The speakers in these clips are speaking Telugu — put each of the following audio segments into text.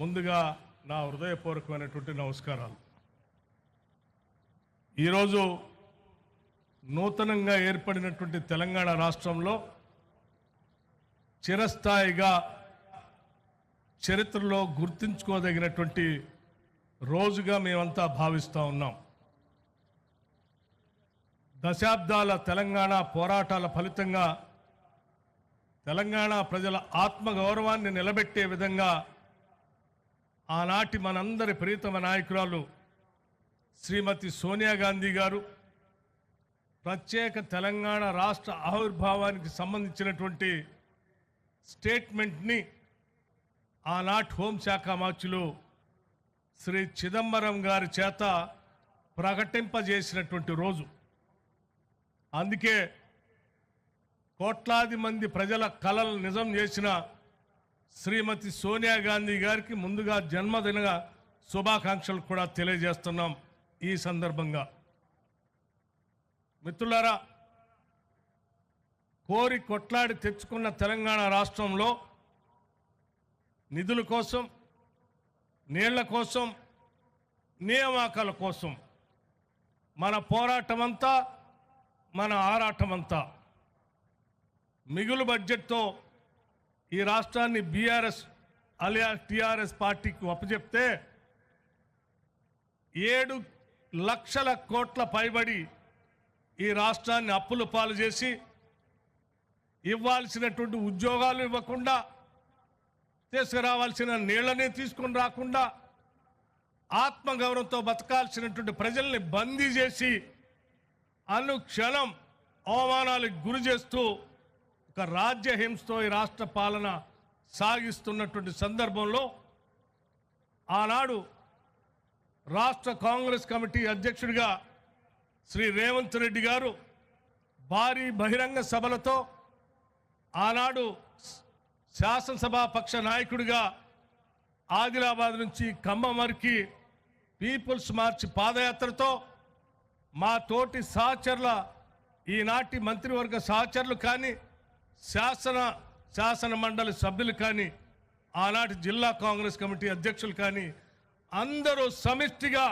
ముందుగా నా హృదయపూర్వకమైనటువంటి నమస్కారాలు. ఈరోజు నూతనంగా ఏర్పడినటువంటి తెలంగాణ రాష్ట్రంలో చిరస్థాయిగా చరిత్రలో గుర్తుంచుకోదగినటువంటి రోజుగా మేమంతా భావిస్తూ ఉన్నాం. దశాబ్దాల తెలంగాణ పోరాటాల ఫలితంగా తెలంగాణ ప్రజల ఆత్మగౌరవాన్ని నిలబెట్టే విధంగా ఆనాటి మనందరి ప్రియతమ నాయకురాలు శ్రీమతి సోనియా గాంధీ గారు ప్రత్యేక తెలంగాణ రాష్ట్ర ఆవిర్భావానికి సంబంధించినటువంటి స్టేట్మెంట్ని ఆనాటి హోంశాఖ మంత్రులు శ్రీ చిదంబరం గారి చేత ప్రకటింపజేసినటువంటి రోజు. అందుకే కోట్లాది మంది ప్రజల కలలు నిజం చేసిన శ్రీమతి సోనియా గాంధీ గారికి ముందుగా జన్మదిన శుభాకాంక్షలు కూడా తెలియజేస్తున్నాం. ఈ సందర్భంగా మిత్రులారా, కోరి కొట్లాడి తెచ్చుకున్న తెలంగాణ రాష్ట్రంలో నిధుల కోసం, నీళ్ల కోసం, నియామకాల కోసం మన పోరాటమంతా, మన ఆరాటమంతా మిగులు బడ్జెట్తో ఈ రాష్ట్రాన్ని బీఆర్ఎస్ అలియా టీఆర్ఎస్ పార్టీకి అప్పచెప్తే 7 లక్షల కోట్ల పైబడి ఈ రాష్ట్రాన్ని అప్పుల పాలు చేసి ఇవ్వాల్సినటువంటి ఉద్యోగాలు ఇవ్వకుండా, తీసుకురావాల్సిన నీళ్లని తీసుకొని రాకుండా, ఆత్మగౌరవంతో బతకాల్సినటువంటి ప్రజల్ని బందీ చేసి అనుక్షణం అవమానాలకు గురి చేస్తూ ఒక రాజ్యహింసతో ఈ రాష్ట్ర పాలన సాగిస్తున్నటువంటి సందర్భంలో ఆనాడు రాష్ట్ర కాంగ్రెస్ కమిటీ అధ్యక్షుడిగా శ్రీ రేవంత్ రెడ్డి గారు భారీ బహిరంగ సభలతో, ఆనాడు శాసనసభా పక్ష నాయకుడిగా ఆదిలాబాద్ నుంచి ఖమ్మం వరకు పీపుల్స్ మార్చ్ పాదయాత్రతో మా తోటి సహచరుల, ఈనాటి మంత్రివర్గ సహచరులు కానీ, శాసన మండలి సభ్యులు కానీ, ఆనాటి జిల్లా కాంగ్రెస్ కమిటీ అధ్యక్షులు కానీ అందరూ సమిష్టిగా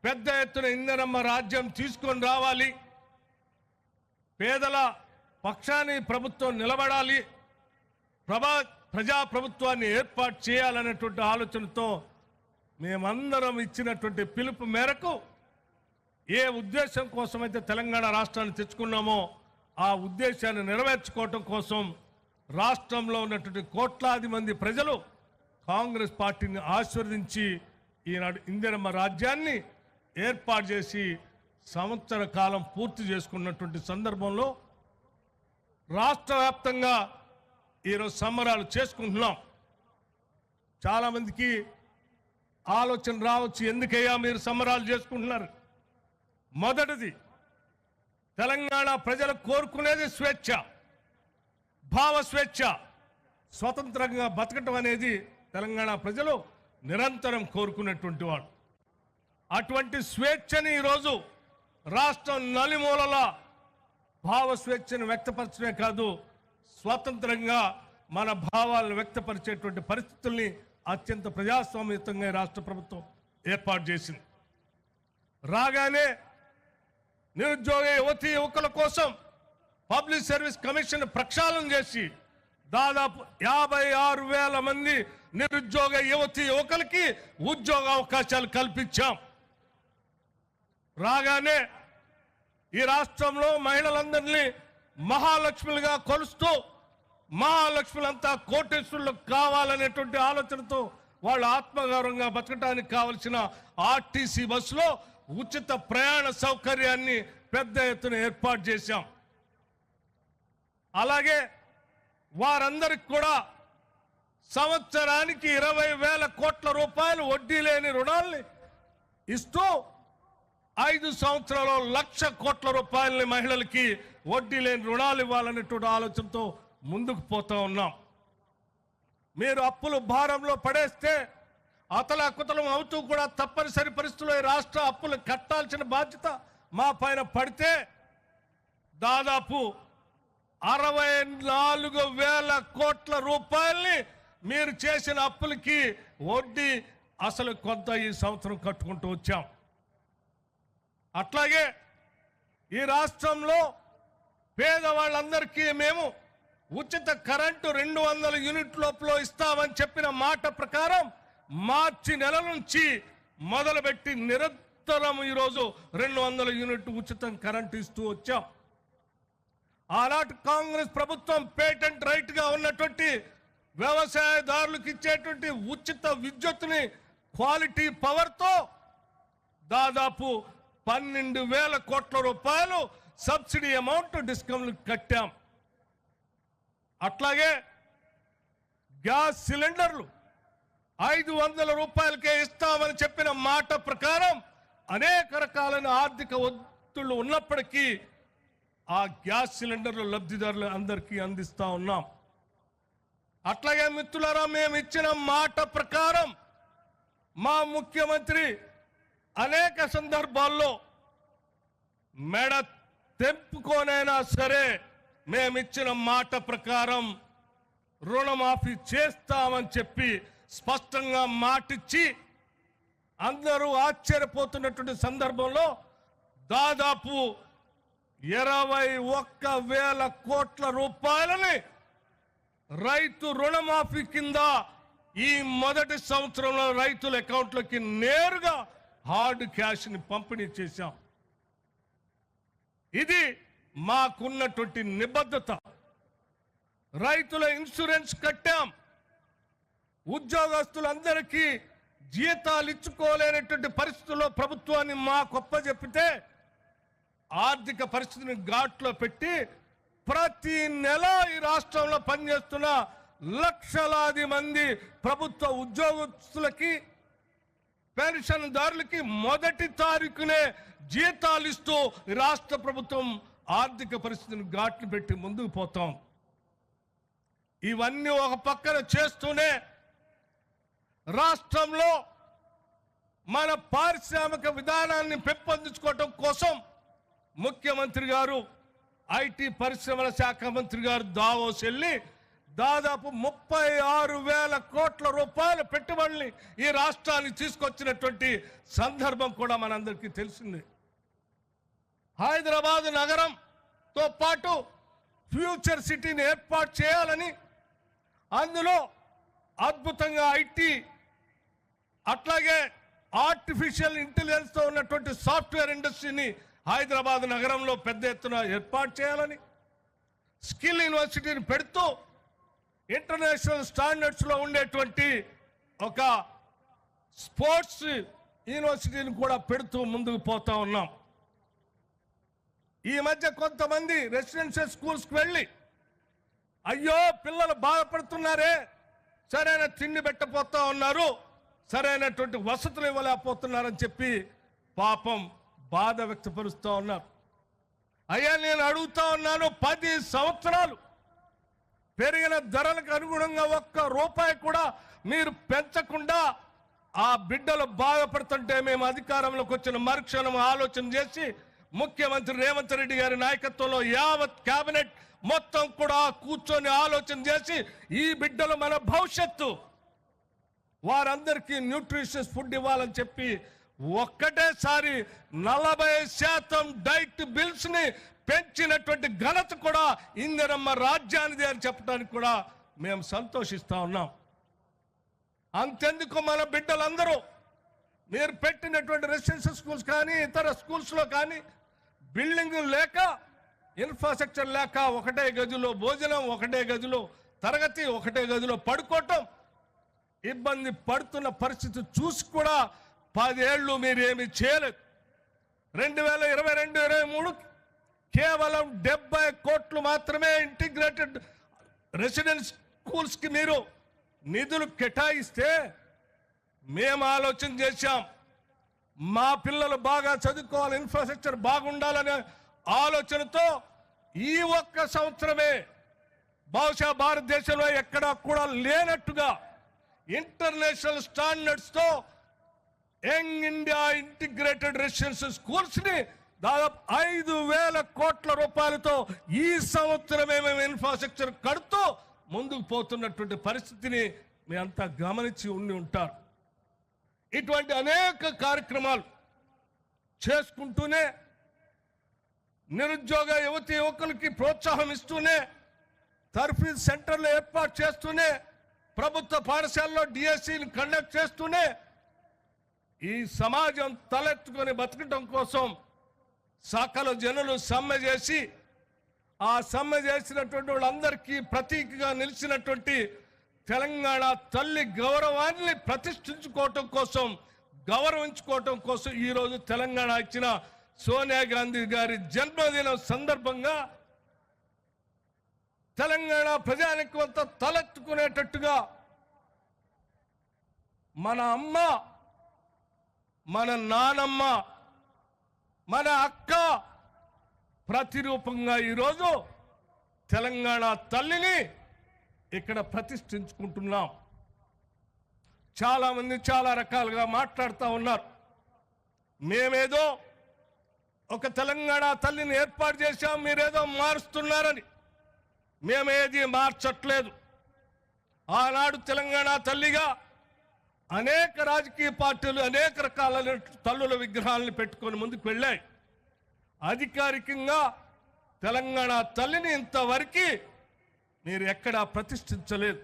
పెద్ద ఎత్తున ఇందిరమ్మ రాజ్యం తీసుకొని రావాలి, పేదల పక్షాన్ని ప్రభుత్వం నిలబడాలి, ప్రజాప్రభుత్వాన్ని ఏర్పాటు చేయాలనేటువంటి ఆలోచనతో మేమందరం ఇచ్చినటువంటి పిలుపు మేరకు ఏ ఉద్దేశం కోసమైతే తెలంగాణ రాష్ట్రాన్ని తెచ్చుకున్నామో ఆ ఉద్దేశాన్ని నెరవేర్చుకోవటం కోసం రాష్ట్రంలో ఉన్నటువంటి కోట్లాది మంది ప్రజలు కాంగ్రెస్ పార్టీని ఆశీర్వదించి ఈనాడు ఇందిరమ్మ రాజ్యాన్ని ఏర్పాటు చేసి సంవత్సర కాలం పూర్తి చేసుకున్నటువంటి సందర్భంలో రాష్ట్ర వ్యాప్తంగా ఈరోజు సంబరాలు చేసుకుంటున్నాం. చాలామందికి ఆలోచన రావచ్చు, ఎందుకయ్యా మీరు సంబరాలు చేసుకుంటున్నారు? మొదటిది, తెలంగాణ ప్రజలు కోరుకునేది స్వేచ్ఛ, భావ స్వేచ్ఛ, స్వతంత్రంగా బతకటం అనేది తెలంగాణ ప్రజలు నిరంతరం కోరుకునేటువంటి వాడు. అటువంటి స్వేచ్ఛని ఈరోజు రాష్ట్రం నలుమూలల భావ స్వేచ్ఛను వ్యక్తపరచడమే కాదు, స్వతంత్రంగా మన భావాలను వ్యక్తపరిచేటువంటి పరిస్థితుల్ని అత్యంత ప్రజాస్వామ్యయుతంగా రాష్ట్ర ప్రభుత్వం ఏర్పాటు చేసింది. రాగానే నిరుద్యోగ యువతీ యువకుల కోసం పబ్లిక్ సర్వీస్ కమిషన్ ప్రక్షాళన చేసి దాదాపు 56,000 మంది నిరుద్యోగ యువతీ యువకులకి ఉద్యోగ అవకాశాలు కల్పించాం. రాగానే ఈ రాష్ట్రంలో మహిళలందరినీ మహాలక్ష్ములుగా కొలుస్తూ మహాలక్ష్ములంతా కోటేశ్వరులు కావాలనేటువంటి ఆలోచనతో వాళ్ళు ఆత్మగౌరవంగా బతకడానికి కావలసిన ఆర్టీసీ బస్సులో ఉచిత ప్రయాణ సౌకర్యాన్ని పెద్ద ఎత్తున ఏర్పాటు చేశాం. అలాగే వారందరికి కూడా సంవత్సరానికి 20,000 కోట్ల రూపాయలు వడ్డీ లేని రుణాల్ని ఇస్తూ 5 సంవత్సరాల్లో 1,00,000 కోట్ల రూపాయలని మహిళలకి వడ్డీ లేని రుణాలు ఇవ్వాలనేటువంటి ఆలోచనతో ముందుకు పోతా ఉన్నాం. మీరు అప్పులు భారంలో పడేస్తే అతలాకుతలం అవుతూ కూడా తప్పనిసరి పరిస్థితుల్లో ఈ రాష్ట్ర అప్పులు కట్టాల్సిన బాధ్యత మా పైన పడితే దాదాపు 64,000 కోట్ల రూపాయల్ని మీరు చేసిన అప్పులకి వడ్డీ అసలు కొంత ఈ సంవత్సరం కట్టుకుంటూ వచ్చాం. అట్లాగే ఈ రాష్ట్రంలో పేదవాళ్ళందరికీ మేము ఉచిత కరెంటు 200 యూనిట్ లోపల ఇస్తామని చెప్పిన మాట ప్రకారం మార్చి నెల నుంచి మొదలుపెట్టి నిరంతరం ఈరోజు 200 యూనిట్ ఉచితం కరెంటు ఇస్తూ వచ్చాం. ఆనాటి కాంగ్రెస్ ప్రభుత్వం పేటెంట్ రైట్ గా ఉన్నటువంటి వ్యవసాయదారులకు ఇచ్చేటువంటి ఉచిత విద్యుత్తుని క్వాలిటీ పవర్ తో దాదాపు 12,000 కోట్ల రూపాయలు సబ్సిడీ అమౌంట్ డిస్కౌంట్లు కట్టాం. అట్లాగే గ్యాస్ సిలిండర్లు 500 రూపాయలకే ఇస్తామని చెప్పిన మాట ప్రకారం అనేక రకాలైన ఆర్థిక ఒత్తిళ్లు ఉన్నప్పటికీ ఆ గ్యాస్ సిలిండర్లు లబ్ధిదారులు అందరికీ అందిస్తా ఉన్నాం. అట్లాగే మిత్రులారా, మేము ఇచ్చిన మాట ప్రకారం మా ముఖ్యమంత్రి అనేక సందర్భాల్లో మెడ తెంపుకోనైనా సరే మేమిచ్చిన మాట ప్రకారం రుణమాఫీ చేస్తామని చెప్పి స్పష్టంగా మాటిచ్చి అందరూ ఆశ్చర్యపోతున్నటువంటి సందర్భంలో దాదాపు 21,000 కోట్ల రూపాయలని రైతు రుణమాఫీ కింద ఈ మొదటి సంవత్సరంలో రైతుల అకౌంట్లోకి నేరుగా హార్డ్ క్యాష్ ని పంపిణీ చేశాం. ఇది మాకున్నటువంటి నిబద్ధత. రైతుల ఇన్సూరెన్స్ కట్టాం. ఉద్యోగస్తులందరికీ జీతాలు ఇచ్చుకోలేనటువంటి పరిస్థితుల్లో ప్రభుత్వాన్ని మా గొప్ప చెప్పితే ఆర్థిక పరిస్థితిని ఘాట్లో పెట్టి ప్రతి నెల ఈ రాష్ట్రంలో పనిచేస్తున్న లక్షలాది మంది ప్రభుత్వ ఉద్యోగస్తులకి పెన్షన్దారులకి మొదటి తారీఖునే జీతాలు ఇస్తూ రాష్ట్ర ప్రభుత్వం ఆర్థిక పరిస్థితిని ఘాట్లు పెట్టి ముందుకు పోతాం. ఇవన్నీ ఒక పక్కన చేస్తూనే రాష్ట్రంలో మన పారిశ్రామిక విధానాన్ని పెంపొందించుకోవడం కోసం ముఖ్యమంత్రి గారు ఐటీ పరిశ్రమల శాఖ మంత్రి గారు దావోస్ వెళ్ళి దాదాపు 36,000 కోట్ల రూపాయల పెట్టుబడుల్ని ఈ రాష్ట్రానికి తీసుకొచ్చినటువంటి సందర్భం కూడా మనందరికీ తెలిసింది. హైదరాబాద్ నగరంతో పాటు ఫ్యూచర్ సిటీని ఏర్పాటు చేయాలని, అందులో అద్భుతంగా ఐటీ అట్లాగే ఆర్టిఫిషియల్ ఇంటెలిజెన్స్ తో ఉన్నటువంటి సాఫ్ట్వేర్ ఇండస్ట్రీని హైదరాబాద్ నగరంలో పెద్ద ఎత్తున ఏర్పాటు చేయాలని, స్కిల్ యూనివర్సిటీని పెడుతూ ఇంటర్నేషనల్ స్టాండర్డ్స్ లో ఉండేటువంటి ఒక స్పోర్ట్స్ యూనివర్సిటీని కూడా పెడుతూ ముందుకు పోతా ఉన్నాం. ఈ మధ్య కొంతమంది రెసిడెన్షియల్ స్కూల్స్కి వెళ్ళి అయ్యో పిల్లలు బాధపడుతున్నారే, సరైన తిండి పెట్టపోతా ఉన్నారు, సరైనటువంటి వసతులు ఇవ్వలేకపోతున్నారని చెప్పి పాపం బాధ వ్యక్తపరుస్తూ ఉన్నారు. అయ్యా నేను అడుగుతా ఉన్నాను, 10 సంవత్సరాలు పెరిగిన ధరలకు అనుగుణంగా ₹1 కూడా మీరు పెంచకుండా ఆ బిడ్డలు బాధపడుతుంటే మేము అధికారంలోకి వచ్చిన మరుక్షణం ఆలోచన చేసి ముఖ్యమంత్రి రేవంత్ రెడ్డి గారి నాయకత్వంలో యావత్ కేబినెట్ మొత్తం కూడా కూర్చొని ఆలోచన చేసి ఈ బిడ్డలు మన భవిష్యత్తు, వారందరికీ న్యూట్రిషియస్ ఫుడ్ ఇవ్వాలని చెప్పి ఒక్కటేసారి 40% డైట్ బిల్స్ ని పెంచినటువంటి ఘనత కూడా ఇందిరమ్మ రాజ్యానిది అని చెప్పడానికి కూడా మేము సంతోషిస్తా ఉన్నాం. అంతెందుకు మన బిడ్డలందరూ మీరు పెట్టినటువంటి రెసిడెన్షియల్ స్కూల్స్ కానీ ఇతర స్కూల్స్ లో కానీ బిల్డింగ్ లేక, ఇన్ఫ్రాస్ట్రక్చర్ లేక ఒకటే గదిలో భోజనం, ఒకటే గదిలో తరగతి, ఒకటే గదిలో పడుకోవటం, ఇబ్బంది పడుతున్న పరిస్థితి చూసి కూడా 10 ఏళ్ళు మీరేమి చేయలేదు. 2022-23 కేవలం 70 కోట్లు మాత్రమే ఇంటిగ్రేటెడ్ రెసిడెన్స్ స్కూల్స్ కి మీరు నిధులు కేటాయిస్తే మేము ఆలోచన చేశాం. మా పిల్లలు బాగా చదువుకోవాలి, ఇన్ఫ్రాస్ట్రక్చర్ బాగుండాలనే ఆలోచనతో ఈ ఒక్క సంవత్సరమే బహుశా భారతదేశంలో ఎక్కడా కూడా లేనట్టుగా ఇంటర్నేషనల్ స్టాండర్డ్స్ తో young India integrated residential schools ని దాదాపు 5,000 కోట్ల రూపాయలతో ఈ సంవత్సరమే మేము ఇన్ఫ్రాస్ట్రక్చర్ కడుతూ ముందుకు పోతున్నటువంటి పరిస్థితిని మీ అంతా గమనించి ఉండి ఉంటారు. ఇటువంటి అనేక కార్యక్రమాలు చేసుకుంటూనే నిరుద్యోగ యువతి యువకులకి ప్రోత్సాహం ఇస్తూనే తర్ఫీద్ సెంటర్లు ఏర్పాటు చేస్తూనే ప్రభుత్వ పాఠశాలలో డిఎస్సిని కండక్ట్ చేస్తూనే ఈ సమాజం తలెత్తుకొని బతకడం కోసం సకల జనులు సమ్మె చేసి ఆ సమ్మె చేసినటువంటి వాళ్ళందరికీ ప్రతీకగా నిలిచినటువంటి తెలంగాణ తల్లి గౌరవాన్ని ప్రతిష్ఠించుకోవటం కోసం గౌరవించుకోవటం కోసం ఈరోజు తెలంగాణ ఇచ్చిన సోనియా గాంధీ గారి జన్మదినం సందర్భంగా తెలంగాణ ప్రజానికి అంతా తలెత్తుకునేటట్టుగా మన అమ్మ, మన నానమ్మ, మన అక్క ప్రతిరూపంగా ఈరోజు తెలంగాణ తల్లిని ఇక్కడ ప్రతిష్ఠించుకుంటున్నాం. చాలా మంది చాలా రకాలుగా మాట్లాడుతూ ఉన్నారు. మేమేదో ఒక తెలంగాణ తల్లిని ఏర్పాటు చేశాం, మీరేదో మారుస్తున్నారని. మేమేది మార్చట్లేదు. ఆనాడు తెలంగాణ తల్లిగా అనేక రాజకీయ పార్టీలు అనేక రకాల తల్లుల విగ్రహాలను పెట్టుకొని ముందుకు వెళ్ళాయి. అధికారికంగా తెలంగాణ తల్లిని ఇంతవరకు మీరు ఎక్కడా ప్రతిష్ఠించలేదు.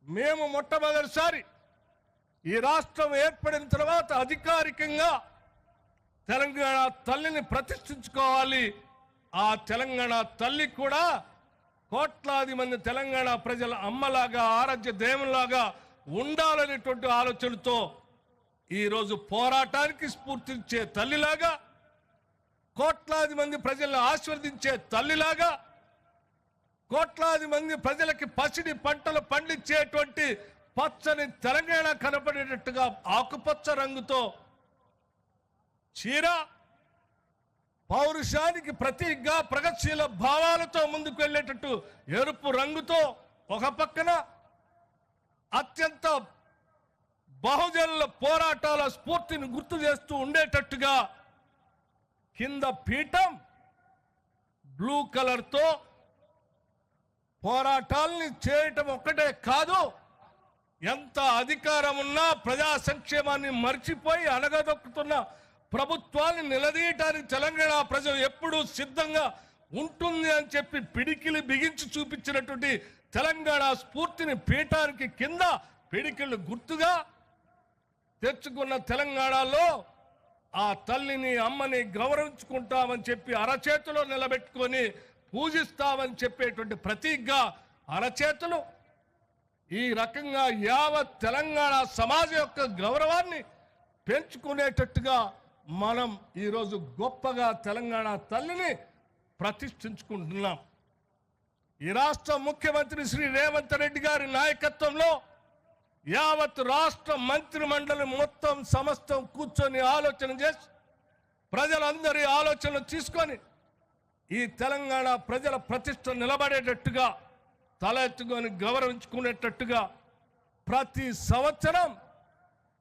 మేము మొట్టమొదటిసారి ఈ రాష్ట్రం ఏర్పడిన తర్వాత అధికారికంగా తెలంగాణ తల్లిని ప్రతిష్ఠించుకోవాలి. ఆ తెలంగాణ తల్లి కూడా కోట్లాది మంది తెలంగాణ ప్రజల అమ్మలాగా ఆరాధ్య దేవునిలాగా ఉండాలనేటువంటి ఆలోచనతో ఈరోజు పోరాటానికి స్ఫూర్తించే తల్లిలాగా, కోట్లాది మంది ప్రజలను ఆశీర్వదించే తల్లిలాగా, కోట్లాది మంది ప్రజలకి పసిడి పంటలు పండించేటువంటి పచ్చని తెలంగాణ కనపడేటట్టుగా ఆకుపచ్చ రంగుతో చీర, పౌరుషానికి ప్రతీకగా ప్రగతిశీల భావాలతో ముందుకు వెళ్ళేటట్టు ఎరుపు రంగుతో ఒక పక్కన అత్యంత బహుజనుల పోరాటాల స్ఫూర్తిని గుర్తు చేస్తూ ఉండేటట్టుగా కింద పీఠం బ్లూ కలర్తో పోరాటాలని చేయటం ఒక్కటే కాదు, ఎంత అధికారం ఉన్నా ప్రజా సంక్షేమాన్ని మర్చిపోయి అణగదొక్కుతున్న ప్రభుత్వాన్ని నిలదీయటానికి తెలంగాణ ప్రజలు ఎప్పుడూ సిద్ధంగా ఉంటుంది అని చెప్పి పిడికిలి బిగించి చూపించినటువంటి తెలంగాణ స్ఫూర్తిని పీఠానికి కింద పిడికిళ్ళు గుర్తుగా తెచ్చుకున్న తెలంగాణలో ఆ తల్లిని అమ్మని గౌరవించుకుంటామని చెప్పి అరచేతిలో నిలబెట్టుకొని పూజిస్తామని చెప్పేటువంటి ప్రతీకగా అరచేతులు ఈ రకంగా యావత్ తెలంగాణ సమాజం యొక్క గౌరవాన్ని పెంచుకునేటట్టుగా మనం ఈరోజు గొప్పగా తెలంగాణ తల్లిని ప్రతిష్ఠించుకుంటున్నాం. ఈ రాష్ట్ర ముఖ్యమంత్రి శ్రీ రేవంత్ రెడ్డి గారి నాయకత్వంలో యావత్ రాష్ట్ర మంత్రి మండలి మొత్తం సమస్తం కూర్చొని ఆలోచన చేసి ప్రజలందరి ఆలోచనలు తీసుకొని ఈ తెలంగాణ ప్రజల ప్రతిష్ట నిలబడేటట్టుగా తల ఎత్తుకొని గౌరవించుకునేటట్టుగా ప్రతి సంవత్సరం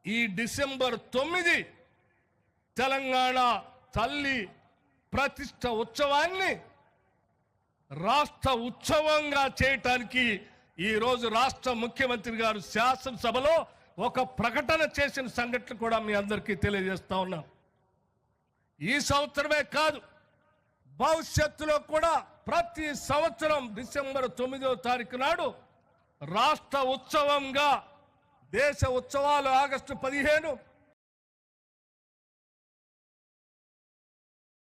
ఈ డిసెంబర్ 9 తెలంగాణ తల్లి ప్రతిష్ట ఉత్సవాన్ని రాష్ట్ర ఉత్సవంగా చేయటానికి ఈరోజు రాష్ట్ర ముఖ్యమంత్రి గారు శాసనసభలో ఒక ప్రకటన చేసిన సంఘటన కూడా మీ అందరికీ తెలియజేస్తా ఉన్నాం. ఈ సంవత్సరమే కాదు, భవిష్యత్తులో కూడా ప్రతి సంవత్సరం డిసెంబర్ 9వ తారీఖు నాడు రాష్ట్ర ఉత్సవంగా, దేశ ఉత్సవాలు ఆగస్టు 15,